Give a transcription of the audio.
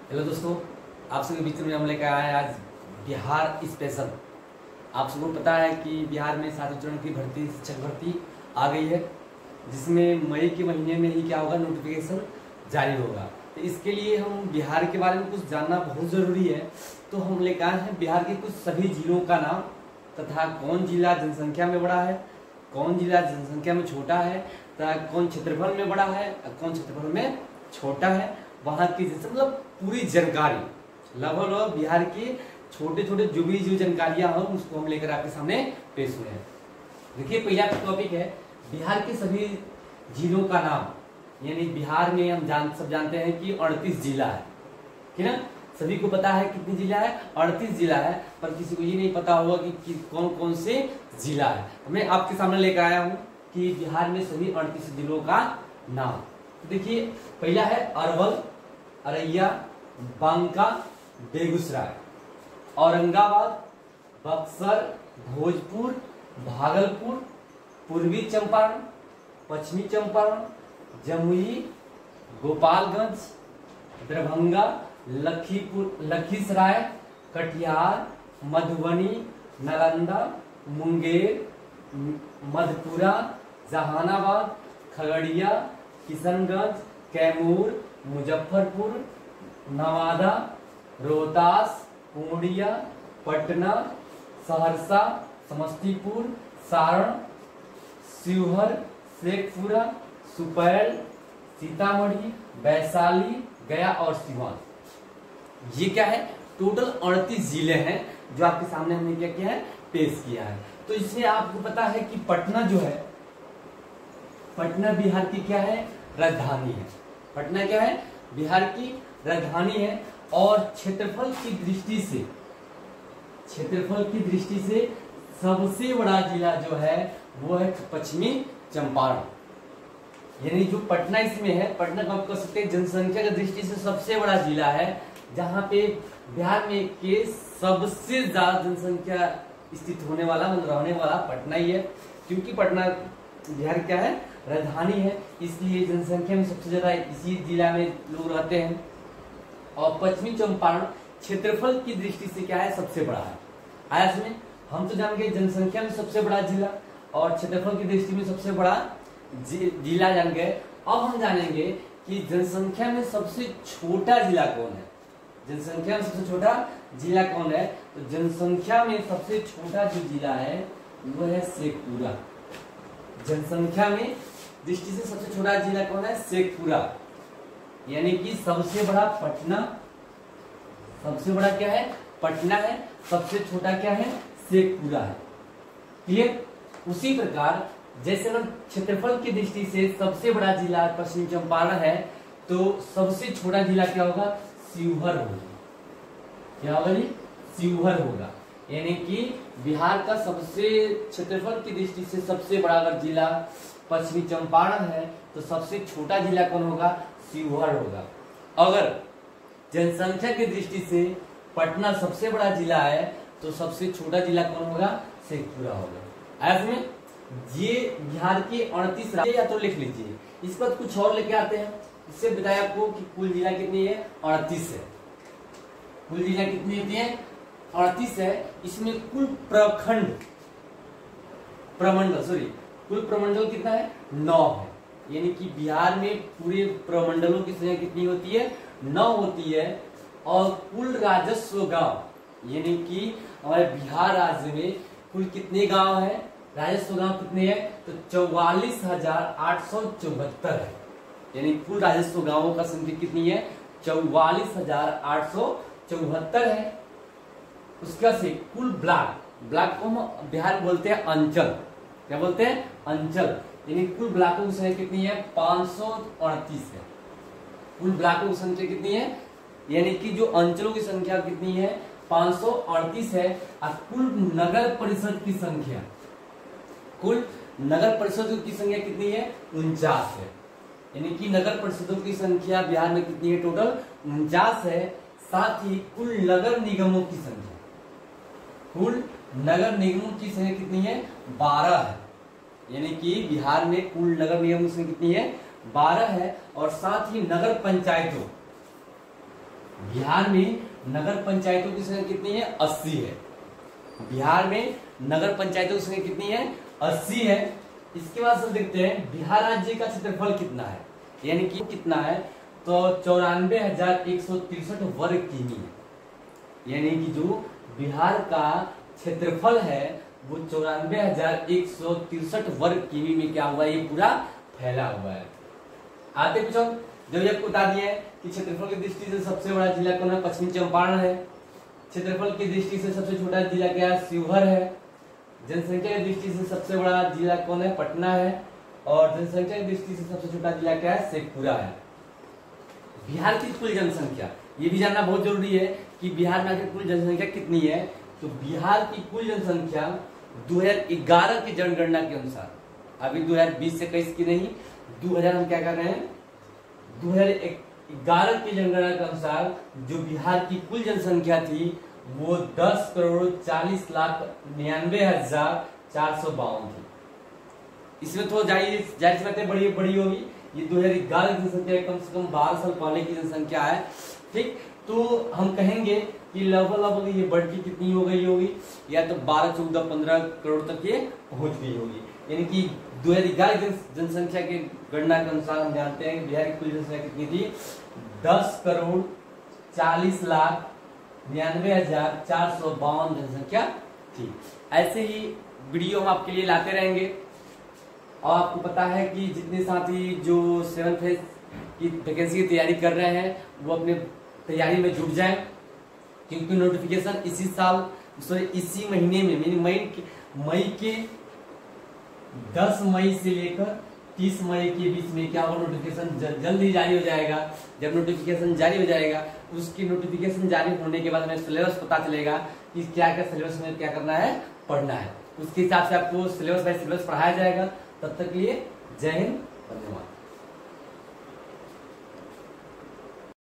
Hello दोस्तों, आप सभी बीच में हम लेकर आए आज बिहार स्पेशल। आप सबको पता है कि बिहार में 7वें चरण की भर्ती शिक्षक भर्ती आ गई है, जिसमें मई के महीने में ही क्या होगा, नोटिफिकेशन जारी होगा। तो इसके लिए हम बिहार के बारे में कुछ जानना बहुत ज़रूरी है। तो हम लेकर आए हैं बिहार के कुछ सभी जिलों का नाम तथा कौन जिला जनसंख्या में बड़ा है, कौन जिला जनसंख्या में छोटा है, तथा कौन क्षेत्रफल में बड़ा है और कौन क्षेत्रफल में छोटा है, वहाँ की मतलब पूरी जानकारी लगभग बिहार के छोटे छोटे जो जानकारियां हो उसको हम लेकर आपके सामने पेश हुए हैं। देखिए, पहला टॉपिक है बिहार के सभी जिलों का नाम। यानी बिहार में हम सब जानते हैं कि 38 जिला है, ठीक है ना। सभी को पता है कितनी जिला है, 38 जिला है, पर किसी को ये नहीं पता होगा कि कौन कौन से जिला है। तो मैं आपके सामने लेकर आया हूँ कि बिहार में सभी 38 जिलों का नाम। तो देखिए, पहला है अरवल, अररिया, बांका, बेगूसराय, औरंगाबाद, बक्सर, भोजपुर, भागलपुर, पूर्वी चंपारण, पश्चिमी चंपारण, जमुई, गोपालगंज, दरभंगा, लखीसराय, कटिहार, मधुबनी, नालंदा, मुंगेर, मधेपुरा, जहानाबाद, खगड़िया, किशनगंज, कैमूर, मुजफ्फरपुर, नवादा, रोहतास, पूर्णिया, पटना, सहरसा, समस्तीपुर, सारण, शिवहर, शेखपुरा, सुपौल, सीतामढ़ी, वैशाली, गया और सीवान। ये क्या है, टोटल 38 जिले हैं जो आपके सामने हमने क्या किया है, पेश किया है। तो इसमें आपको पता है कि पटना जो है, पटना बिहार की क्या है, राजधानी है। पटना क्या है, बिहार की राजधानी है। और क्षेत्रफल की दृष्टि से सबसे बड़ा जिला जो है वो है पश्चिमी चंपारण। यानी जो पटना इसमें है, पटना को आप कह सकते हैं जनसंख्या की दृष्टि से सबसे बड़ा जिला है, जहां पे बिहार में के सबसे ज्यादा जनसंख्या स्थित होने वाला मतलब रहने वाला पटना ही है। क्योंकि पटना बिहार क्या है, राजधानी है, इसलिए जनसंख्या में सबसे ज्यादा इसी जिला में लोग रहते हैं। और पश्चिमी चंपारण क्षेत्रफल की दृष्टि से क्या है, सबसे बड़ा है। आज में हम तो जान गए जनसंख्या में सबसे बड़ा जिला और क्षेत्रफल की दृष्टि में सबसे बड़ा जिला जान गए। अब हम जानेंगे कि जनसंख्या में सबसे छोटा जिला कौन है। जनसंख्या में सबसे छोटा जिला कौन है, तो जनसंख्या में सबसे छोटा जो जिला है वो है शेखपुरा। जनसंख्या में दृष्टि से सबसे छोटा जिला कौन है, शेखपुरा। यानी कि सबसे बड़ा पटना, सबसे बड़ा क्या है, पटना है, सबसे छोटा क्या है, शेखपुरा है। क्लियर। उसी प्रकार जैसे अगर क्षेत्रफल की दृष्टि से सबसे बड़ा जिला पश्चिमी चंपारण है, तो सबसे छोटा जिला क्या होगा, शिवहर होगा। क्या होगा जी, शिवहर होगा। यानी कि बिहार का सबसे क्षेत्रफल की दृष्टि से सबसे बड़ा अगर जिला पश्चिमी चंपारण है, तो सबसे छोटा जिला कौन होगा, शिवहर होगा। अगर जनसंख्या की दृष्टि से पटना सबसे बड़ा जिला है, तो सबसे छोटा जिला कौन होगा, शेखपुरा होगा। ऐसे में ये बिहार के 38 राज्य, या तो लिख लीजिए। इस पर कुछ और लेके आते हैं। इससे बताया आपको कि कुल जिला कितनी है, 38 है। कुल जिला कितनी होती है, 38 है। इसमें कुल कुल प्रमंडल कितना है, 9 है। यानी कि बिहार में पूरे प्रमंडलों की संख्या कितनी होती है, 9 होती है। और कुल राजस्व गांव, यानी कि हमारे बिहार राज्य में कुल कितने गांव है, राजस्व गांव कितने हैं, तो 44,874 है। यानी कुल राजस्व गांवों का संख्या कितनी है, 44,874 है। उसका से कुल ब्लॉक को हम बिहार में बोलते हैं अंचल। क्या बोलते हैं, अंचल। यानी कुल ब्लॉकों की संख्या कितनी है, 538 है। कुल ब्लॉकों की संख्या कितनी है, यानी कि जो अंचलों की संख्या कितनी है, 538 है। और कुल नगर परिषद की संख्या, कुल नगर परिषदों की संख्या कितनी है, 49 है। यानी कि नगर परिषदों की संख्या बिहार में कितनी है, टोटल 49 है। साथ ही कुल नगर निगमों की संख्या, कुल नगर निगमों की संख्या कितनी है, 12 है। यानी कि बिहार में कुल नगर निगमों की संख्या कितनी है, 12 है। और साथ ही नगर पंचायतों बिहार में नगर पंचायतों की संख्या कितनी है? 80 है। बिहार में नगर पंचायतों की संख्या कितनी है? 80 है। इसके बाद से देखते हैं बिहार राज्य का क्षेत्रफल कितना है, यानी कि कितना है, तो 94,163 वर्ग किमी है। यानी कि जो बिहार का क्षेत्रफल है वो 94,163 वर्ग किमी में क्या हुआ, ये पूरा फैला हुआ है। आते कुछ हम जब ये बता दिए कि क्षेत्रफल की दृष्टि से सबसे बड़ा जिला कौन है? पश्चिमी चंपारण है। क्षेत्रफल की दृष्टि से सबसे छोटा जिला क्या है? शिवहर है। जनसंख्या की दृष्टि से सबसे बड़ा जिला कौन है? पटना है। और जनसंख्या की दृष्टि से सबसे छोटा जिला क्या है? शेखपुरा है। बिहार की कुल जनसंख्या, ये भी जानना बहुत जरूरी है कि बिहार में आखिर कुल जनसंख्या कितनी है। तो बिहार की कुल जनसंख्या 2011 की जनगणना के अनुसार, अभी 2020 से 21 की नहीं, 2000 हम क्या कर रहे हैं, 2011 की जनगणना के अनुसार जो बिहार की कुल जनसंख्या थी वो 10,40,99,452 थी। इसमें तो जाहिर सी बात है बड़ी बड़ी होगी। ये 2011 की जनसंख्या कम से कम 12 साल पहले की जनसंख्या है। ठीक, तो हम कहेंगे कि लगभग ये बढ़ के कितनी हो गई होगी, या तो 12, 14, 15 करोड़ तक ये पहुंच गई होगी। यानी कि 2011 जनसंख्या के गणना के अनुसार हम जानते हैं कि बिहार की कुल जनसंख्या कितनी थी? 10,40,99,452 जनसंख्या थी। ऐसे ही वीडियो हम आपके लिए लाते रहेंगे। और आपको पता है कि जितने साथी जो 7th फेज की वैकेंसी की तैयारी कर रहे हैं वो अपने तैयारी में जुट जाएं, क्योंकि नोटिफिकेशन इसी महीने में मई के 10 मई से लेकर 30 मई के बीच में क्या होगा, नोटिफिकेशन जल्द ही जारी हो जाएगा। जब नोटिफिकेशन जारी हो जाएगा, उसकी नोटिफिकेशन जारी होने के बाद हमें सिलेबस पता चलेगा कि क्या क्या सिलेबस में क्या करना है, पढ़ना है। उसके हिसाब से आपको सिलेबस बाय सिलेबस पढ़ाया जाएगा। तब तक के लिए जय हिंद, धन्यवाद।